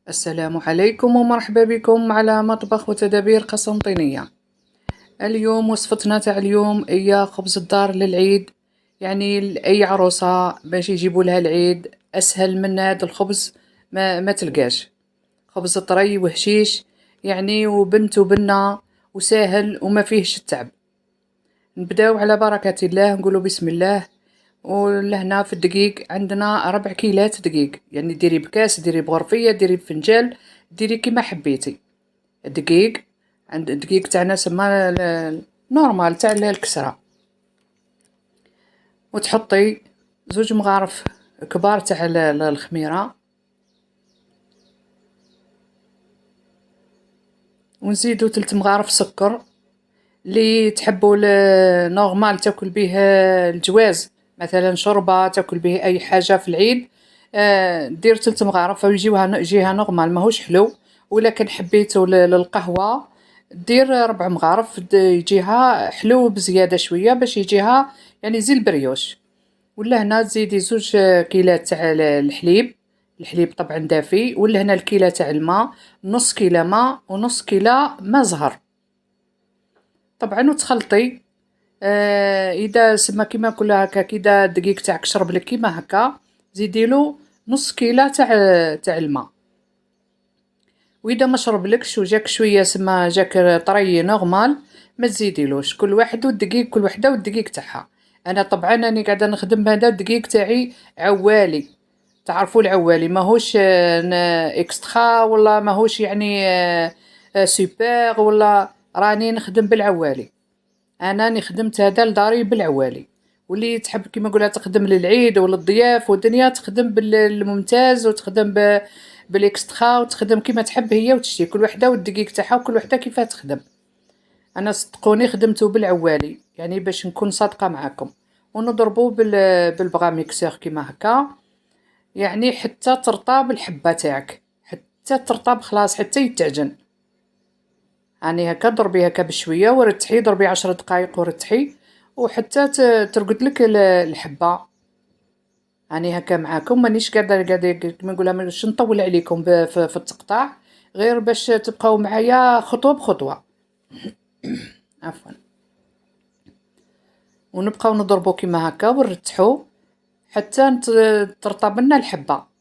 السلام عليكم ومرحبا بكم على مطبخ وتدابير قسنطينية. اليوم وصفتنا تاع اليوم هي خبز الدار للعيد، يعني لأي عروسة باش يجيبوا لها العيد. أسهل من هذا الخبز ما تلقاش. خبز طري وهشيش يعني، وبنت وبنة وساهل وما فيهش التعب. نبداو على بركة الله، نقولوا بسم الله. ولهنا في الدقيق عندنا 4 كيلات دقيق، يعني ديري بكاس، ديري بغرفية، ديري بفنجال، ديري كيما حبيتي. الدقيق، عند الدقيق تاعنا سما نورمال تاع الكسرة. وتحطي 2 مغارف كبار تاع الخميرة، ونزيدو 3 مغارف سكر. اللي تحبوا نورمال تاكل به الجواز، مثلا شوربة تاكل به أي حاجة في العيد، دير 3 مغارف يجيها نورمال ماهوش حلو. ولا كان حبيتو للقهوة دير 4 مغارف، يجيها حلو بزيادة شوية باش يجيها يعني زي البريوش. ولا هنا تزيدي 2 كيلات تاع الحليب. الحليب طبعا دافي. ولا هنا الكيلة تاع الماء، نص كيلة ماء ونص كيلة ماء زهر. طبعا وتخلطي. اذا سما كيما نقولها هكا، اذا الدقيق تاعك شرب لك كيما هكا، زيديلو نص كيلة تاع الماء. واذا ما شربلكش وجاك شويه سما جاك طري نورمال، ما تزيديلوش. كل واحد والدقيق، كل وحده والدقيق تاعها. انا طبعا راني قاعده نخدم هذا الدقيق تاعي عوالي. تعرفوا العوالي ماهوش اكسترا، ولا ماهوش يعني سوبر، ولا راني نخدم بالعوالي. انا راني خدمت هذا لداري بالعوالي. واللي تحب كيما نقولها تخدم للعيد ولا الضياف والدنيا، تخدم بالممتاز، وتخدم بالاكسترا، وتخدم كيما تحب هي وتشتي. كل وحده والدقيق تاعها، وكل وحده كيفاه تخدم. انا صدقوني خدمته بالعوالي، يعني باش نكون صادقه معاكم. ونضربو بالبغا ميكسور كيما هكا، يعني حتى ترطاب الحبه تاعك، حتى ترطاب خلاص، حتى يتعجن. يعني هكا ضربي هكا بشويه ورتحي، ضربي 10 دقائق ورتحي، وحتى ترقد لك الحبه. يعني هكا معاكم، مانيش قاعده كيما نقولها باش نطول عليكم في التقطاع، غير باش تبقاو معايا خطوه بخطوه. عفوا. ونبقاو نضربو كيما هكا ونرتحو حتى ترطب لنا الحبه.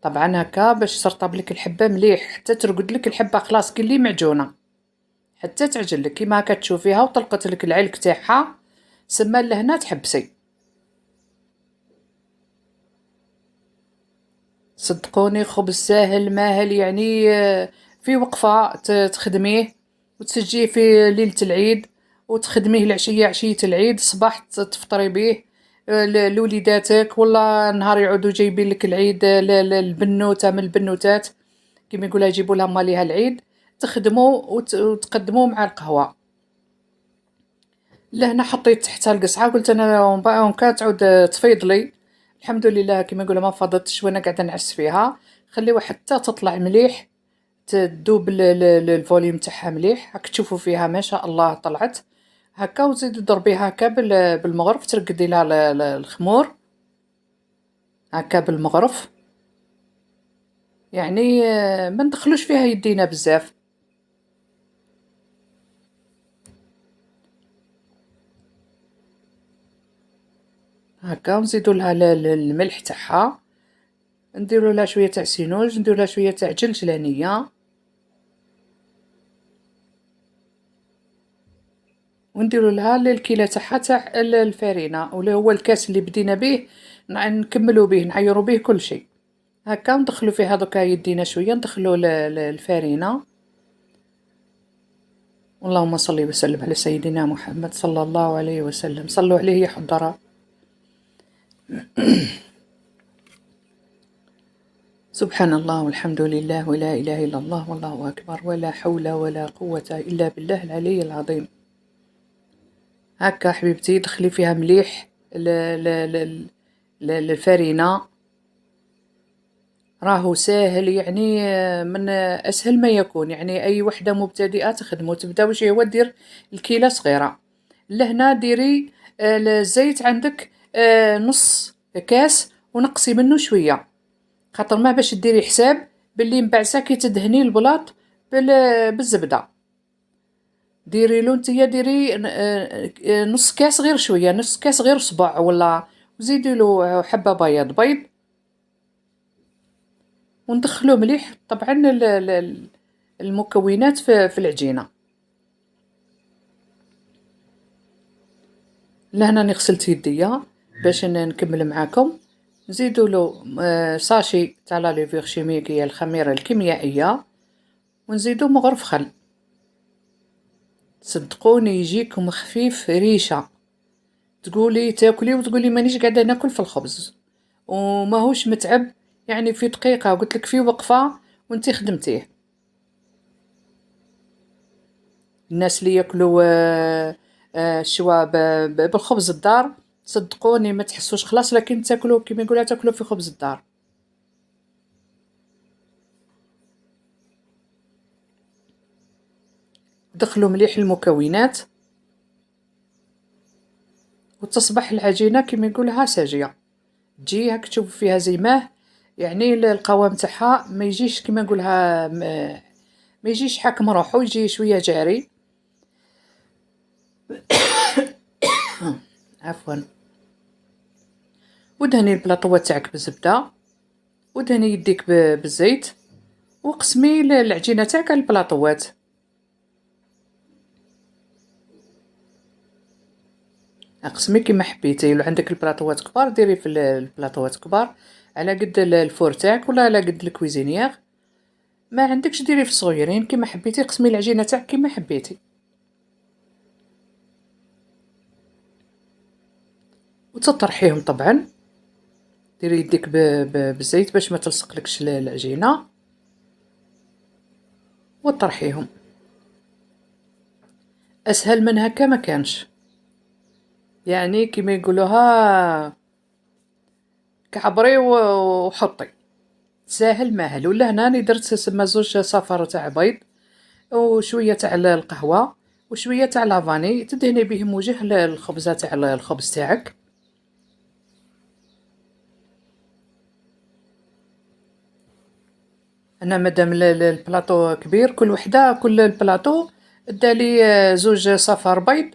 طبعا هكا باش ترطب لك الحبه مليح، حتى ترقد لك الحبه خلاص كلي معجونه، حتى تعجن لك كيما هكا تشوفيها وطلقت لك العلك تاعها. سما لهنا تحبسي. صدقوني خبز ساهل ماهل يعني، في وقفة تخدميه وتسجيه في ليلة العيد، وتخدميه العشية عشية العيد، صباح تفطري به لوليداتك، ولا نهار يعودوا جايبين لك العيد البنوتة من البنوتات كيما يقولها يجيبوا لها ماليها العيد، تخدموا وتقدموا مع القهوة. لهنا حطيت تحتها القصعة، قلت انا من كانت تعود تفيض لي. الحمد لله كيما نقولها ما فضتش وانا قاعده نعس فيها. خليوها حتى تطلع مليح، تذوب الفوليوم تاعها مليح، راك تشوفوا فيها ما شاء الله طلعت هكا. وزيدي ضربيها هكا بالمغرف، ترقدي لها الخمور هكا بالمغرف، يعني ما ندخلوش فيها يدينا بزاف. هكا ونزيدو لها الملح تاعها، نديرو لها شويه تاع سينوج، نديرو لها شويه تاع جلجلانيه، ونديرو لها الكيلة تاعها تاع الفارينة، ولا هو الكاس اللي بدينا به نكملو به نعيرو به كل شيء. هكا ندخلو فيها دوكا يدينا شويه، ندخلو الفارينة. اللهم صل وسلم على سيدنا محمد صلى الله عليه وسلم. صلوا عليه يا حضرات. سبحان الله والحمد لله ولا إله إلا الله والله أكبر ولا حول ولا قوة إلا بالله العلي العظيم. هكا حبيبتي دخلي فيها مليح الفارينة. راهو ساهل يعني، من أسهل ما يكون، يعني أي وحدة مبتدئة تخدمو تبدا واش هو دير الكيلة صغيرة. لهنا ديري الزيت عندك نص كاس ونقصي منه شوية، خاطر ما باش ديري حساب باللي من بعد ساكي تدهني البلاط بالزبده. ديري نتيا ديري نص كاس غير شويه، نص كاس غير صبع ولا، وزيدي له حبه بيض وندخلو مليح طبعا المكونات في العجينه. لهنا راني غسلت يديا باش نكمل معاكم. نزيدو له ساشي تاع لا ليفور شيميك، هي الخميره الكيميائيه، ونزيدو مغرف خل. صدقوني يجيكم خفيف ريشه، تقولي تاكلي وتقولي مانيش قاعده ناكل في الخبز، وماهوش متعب، يعني في دقيقه قلت لك في وقفه وانتي خدمتيه. الناس اللي ياكلوا الشوا بالخبز الدار، صدقوني ما تحسوش خلاص، لكن تاكلوا كيما يقولها تاكلوا في خبز الدار. دخلوا مليح المكونات وتصبح العجينه كيما يقولها ساجيه، تجي هاك تشوف فيها زي ماه، يعني القوام تاعها ما يجيش كيما نقولها ما يجيش حاكم روحو، يجي شويه جاري. عفوا. ودهني البلاطوه تاعك بالزبده، ودهني يديك بالزيت، وقسمي العجينه تاعك على البلاطوات. اقسمي كيما حبيتي، لو عندك البلاطوات كبار ديري في البلاطوات كبار على قد الفور تاعك ولا على قد الكويزينيير. ما عندكش ديري في صغيرين كيما حبيتي، قسمي العجينه تاعك كيما حبيتي. وتطرحيهم طبعا، ديري يديك بالزيت باش ما تلصقلكش العجينه، وطرحيهم. اسهل من هكا ما كانش، يعني كيما يقولوها كعبري وحطي، ساهل ماهل. ولا هنا راني درت سما زوج صفر تاع بيض، وشويه تاع القهوه، وشويه تاع لافاني، تدهني بهم وجه الخبزه تاع الخبز تاعك. انا مادام البلاطو كبير، كل وحده كل البلاطو دالي زوج صفر بيض،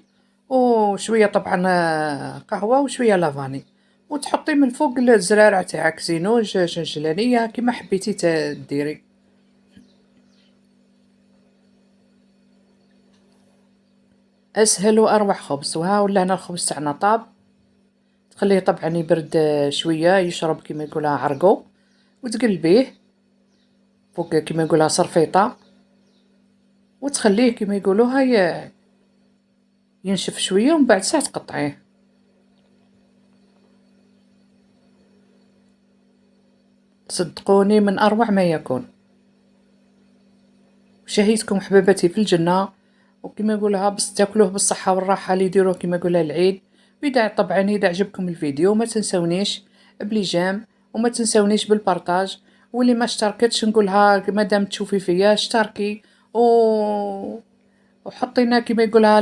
وشويه طبعا قهوه وشويه لافاني، وتحطي من فوق الزرارع تاعك زينوج جنجلانيه كيما حبيتي ديري. اسهل واروح خبز. وها ولا هنا الخبز تاعنا طاب، تخليه طبعا يبرد شويه، يشرب كيما يقولها عرقو، وتقلبيه فوق كيما يقولها صرفيطه، وتخليه كيما يقولوها ينشف شويه، ومن بعد ساعه تقطعيه. صدقوني من اروع ما يكون. شهيتكم حباباتي في الجنه، وكما يقولها بس تاكلوه بالصحه والراحه، اللي يديروه كما يقولها العيد. وإذا طبعا إذا عجبكم الفيديو ما تنسونيش بلي جام، وما تنسونيش بالبارطاج. واللي ما اشتركتش نقولها مادام تشوفي فيا اشتركي وحطينا كما يقولها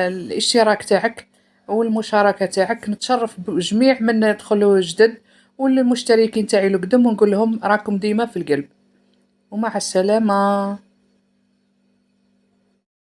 الاشتراك تاعك والمشاركه تاعك، نتشرف بجميع من يدخلوا جدد، والمشتركين تاعي القدم ونقول لهم راكم ديما في القلب. ومع السلامه.